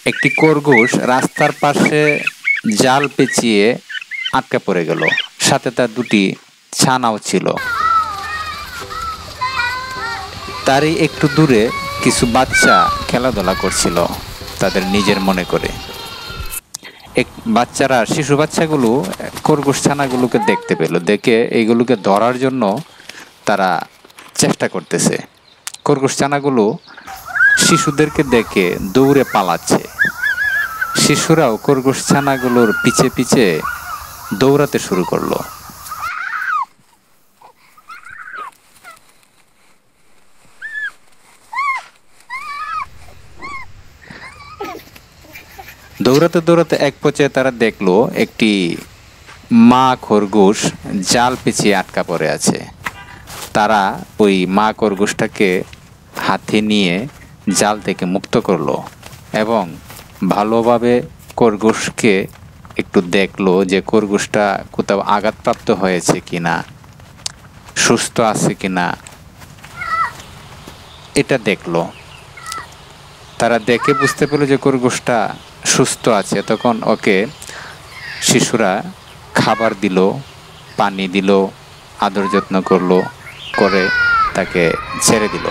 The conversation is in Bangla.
একটি খরগোশ রাস্তার পাশে জাল পেঁচিয়ে আটকা পড়ে গেল, সাথে তার দুটি ছানাও ছিল। তারই একটু দূরে কিছু বাচ্চা খেলাধুলা করছিল তাদের নিজের মনে করে। বাচ্চারা, শিশু বাচ্চাগুলো খরগোশ ছানাগুলোকে দেখতে পেল, দেখে এইগুলোকে ধরার জন্য তারা চেষ্টা করতেছে। খরগোশ ছানাগুলো শিশুদেরকে দেখে দৌড়ে পালাচ্ছে। শিশুরাও খরগোশ ছানাগুলোর পিছে পিছে দৌড়াতে শুরু করলো। দৌড়াতে দৌড়াতে এক পর্যায়ে তারা দেখলো একটি মা খরগোশ জাল পেঁচিয়ে আটকা পড়ে আছে। তারা ওই মা খরগোশটাকে হাতে নিয়ে জাল থেকে মুক্ত করলো এবং ভালোভাবে খরগোশকে একটু দেখলো যে খরগোশটা কোথাও আঘাতপ্রাপ্ত হয়েছে কিনা, সুস্থ আছে কিনা, এটা দেখলো। তারা দেখে বুঝতে পেল যে খরগোশটা সুস্থ আছে। তখন ওকে শিশুরা খাবার দিল, পানি দিল, আদর যত্ন করলো, করে তাকে ছেড়ে দিল।